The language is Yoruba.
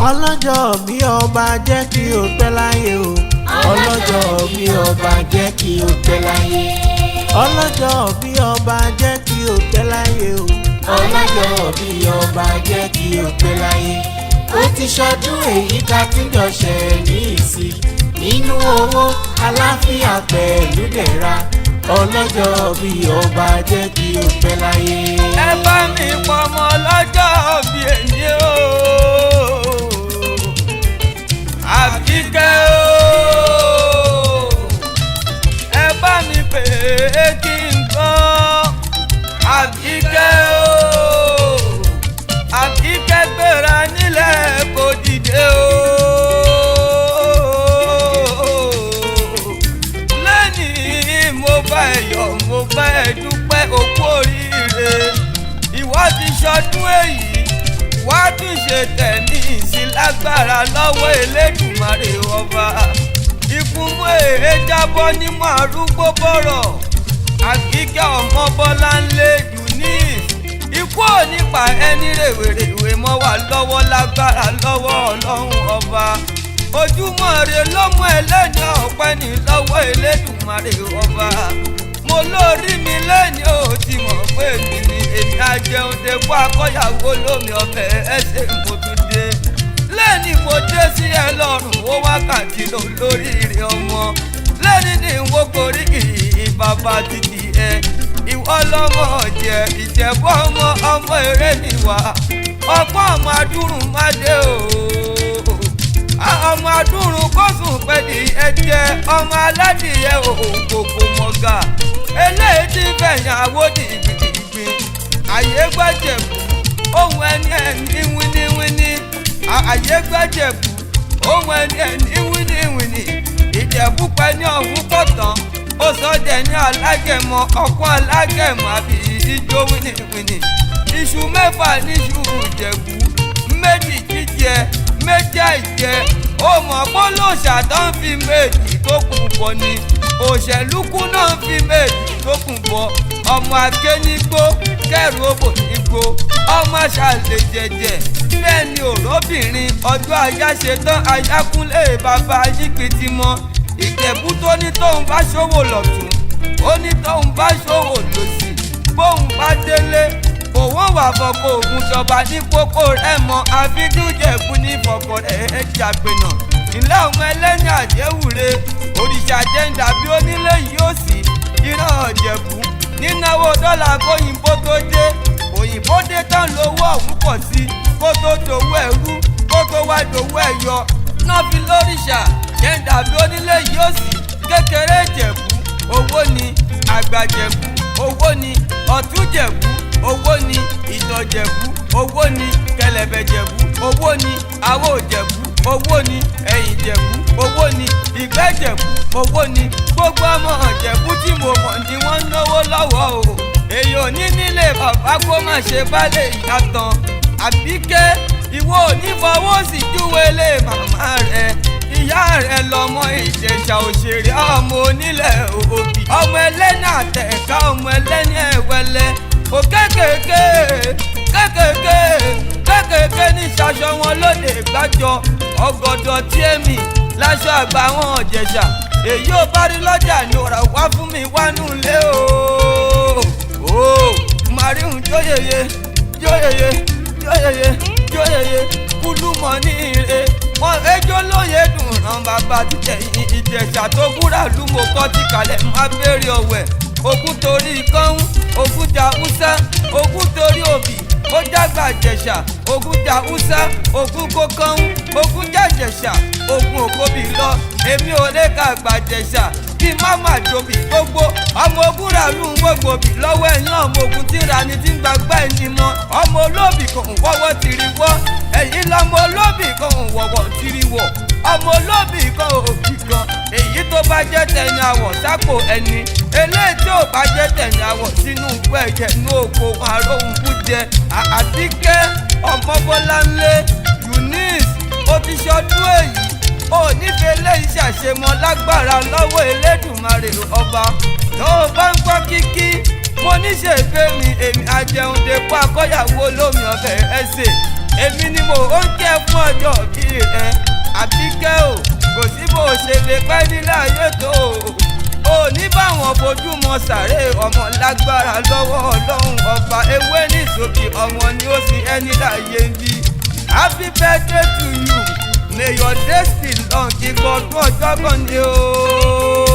ọlọ́jọ́ bí ọba jẹ́ kí o pẹ́ láyé o. ọlọ́jọ́ bí ọba jẹ́ kí o pẹ́ láyé. ọlọ́jọ́ bí ọba jẹ́ kí o pẹ́ láyé o. ọlọ́jọ́ bí ọba jẹ́ kí o pẹ́ láyé. ó ti ṣọdún èyí ká tún jọ ṣe ní ìsìn nínú owó àlàáfíà pẹ̀lú dẹ̀ra. ọlọ́jọ́ bí ọba jẹ́ kí o pẹ́ láyé. ẹ bá mi pọmọ ọlọ́jọ́ bí èyí o. Àbíkẹ́ o, ẹ bá mi pè é kí n gbọ́. Àbíkẹ́ o, Àbíkẹ́ gbéra nílẹ̀ kò dìde o. Lẹ́nìí mo bá ẹ yọ̀, mo bá ẹ dúpẹ́ òkú oríire. Ìwọ ti ṣọdún èyí, wá tún ṣe tẹ̀mí ìsìlágbára lọ́wọ́ Elédùmarè ọba. Ikú mú èé jábọ́ nímú arúgbó bọ̀rọ̀. Àbíkẹ́ ọmọ Bolanle Eunice. Ikú ò ní pa ẹni rèwerèwe mọ́ wà lọ́wọ́ lágbára lọ́wọ́ Ọlọ́run ọba. Ojúmọ́ re ló mú ẹlẹ́ni ọ̀pẹ́ ní lọ́wọ́ Elédùmarè ọba. Mo lórí mi lẹ́ni ò ti mọ̀ pé mi ni èmi ajẹun dẹ́kun akọ́yàwó lómi ọbẹ̀ ẹsẹ̀ mo tún dé. Lẹ́ni mo dé sí ẹ lọ́rùn ó wákàtí lò lórí rẹ̀ ọmọ. Lẹ́ni ní wo koríki bàbá títì ẹ. Ìwọ lọ́mọ jẹ Ìjẹ̀bú ọmọ eré níwà. Ọgbọ́n ọmọ adúrún má dé o. Ọmọ adúrún kó sùn pẹ̀lú ẹ̀jẹ̀ ọmọ aládìyẹ òkòkò mọ̀gà. Eléyìí ti fẹ̀yìn àwòdì ìgbìdìgbì. Àyè gbẹ́jẹ̀bù ohun ẹni wíníwíní. Àyè gbẹ́jẹ̀bù ohun ẹni wíníwíní. Ìjẹ̀bú pẹ́ ní ọ̀hún pọ̀tàn. Ó sọ jẹ́ ní alágẹ̀mọ ọkàn alágẹ̀mọ àbí ijó wíníwíní. Iṣu mẹ́fà níṣu Ìjẹ̀bú. Méjì jíjẹ méjì àìjẹ. Ó mọ̀ bólóṣà tó ń fi méjì tó kù pọ̀ ni. Òṣèlúkú náà fi méjì tó kù pọ̀. Ọmọ akénígbó kẹrù òbò nígbó. Ọmọ ṣàlè jẹjẹ bẹ́ẹ̀ ni òróbìnrin ọjọ́ ajá ṣe tán ayákúnlé bàbá yípitì mọ́. Ìjẹ̀bú tó ní tóun bá ṣòwò lọ́tún ó ní tóun bá ṣòwò lòsì. Bóun bá délé òun wà fọkọ ògùn jọba ní pópó rẹ̀ mọ́. Àfijújẹ̀bú ní fọkọ rẹ̀ jàgbénà. Ìlẹ́ ọmọ ẹlẹ́ni àjẹwùre òrìṣà jẹ́ńdà bí onílé yìí ó sì ìran Ìjẹ̀bú. Nínáwó dọ́là kóyìnbó tó dé òyìnbó dé tán lówó ọ̀hún pọ̀ sí. Kó tó dòwó ẹrú kó tó wá dòwó ẹ̀yọ. Náà fi lóríṣà jẹ́ńdà bí onílé yìí ó sì. Kékeré Ìjẹ̀bú owó ni, àgbà Ìjẹ̀bú owó ni, ọ̀tún Ìjẹ̀bú owó ni, ìtọ̀ Ìjẹ̀bú owó ni, kẹlẹ̀bẹ̀ Ìjẹ̀bú owó ni, àwọ̀ Ìjẹ̀bú owó ni, ẹ̀yìn Ìjẹ̀bú owó ni, ìgbẹ́ Ìjẹ̀bú owó ni. Gbogbo ọmọ Ìjẹ̀bú tí mo mọ̀ ni wọ́n ń náwó lọ́wọ́ o. Èyí ò ní nílé bàbá kó má ṣe bálé ìyá tán. Àbíkẹ́ ìwọ ò ní fọwọ́ sí júwe lé màmá rẹ̀. Ìyá rẹ̀ lọmọ Ìjẹ̀ṣà òṣèré ọmọ onílẹ̀ òbí. Ọmọ ẹlẹ́ni àtẹ̀ká ọmọ ẹlẹ́ni ẹ̀wẹ́lẹ́. Ó kékèké ní ṣaṣọ wọn lóde gbájọ. Ọgọdọ tí èmi láṣọ àgbà wọn Ìjẹ̀ṣà. Èyí ò bá rí lọ́jà ni ọ̀rọ̀ wá fún mi wánú lé o. Màríhùn jóyeye kúlúmọ̀ ní ire. Wọ́n ẹjọ́ lóye dùn ràn bàbá títẹ̀yìn Ìjẹ̀ṣà tó kúrà lúmọ̀ kọ́ ti kalẹ̀ má bèrè ọ̀wẹ̀. Ogún torí kọ́hún ogún jà Hausa ogún torí òbí ó jágbà Ìjẹ̀ṣà ogún jà Hausa ogún kó kọ́hún ogún jà Ìjẹ̀ṣà ogún òkóbì lọ. Èmi ò lè ka àgbà Ìjẹ̀ṣà kí má má jòbí gbogbo. Ọmọ ogun rà lù ń gbogbo bì lọ́wọ́ ẹ̀yìn ọmọ ogun tí ra ni tí ń gbàgbá ẹni mọ́. Ọmọ olóbì kan ń wọ́wọ́ tìrì wọ́. Ẹ̀yìn lọmọ olóbì kan ń wọ̀wọ̀ tìrì wọ̀. Ọmọ olóbì kan òbí kan. Èyí tó bá jẹ́ tẹ̀yìn àwọ̀ sápò ẹni. Eléyìí tí ò bá jẹ́ tẹ̀yìn àwọ̀ sínú ìgbẹ́ ẹ̀jẹ̀ ní oko àròhùn bújẹ. Àbíkẹ́ ọmọ Bolanle Eunice ó ti ṣọdún èyí. Ó nífẹ̀ẹ́ lẹ́yìn ṣàṣemọ lágbára lọ́wọ́ Elédùmarè ọba. Tó o bá ń gbọ́ kíkí mo níṣe ìfẹ́ mi èmi ajẹun dẹ́kun akọ́yàwó lómi ọbẹ̀ ẹsẹ̀. èmi ni mo ń jẹ́ fún ọjọ́ bí rẹ Àbíkẹ́ o kò sí bó ṣe lè pẹ́ nílé ayé tó o ní báwọn bójúmọ́ sàré ọmọ lágbára lọ́wọ́ Ọlọ́run ọba ewé ní ìsòkè ọmọ ni ó sì ẹni láàyè ń bí. Happy birthday to you, may your days still long, ìgbọ̀dún ọjọ́ kan ni o.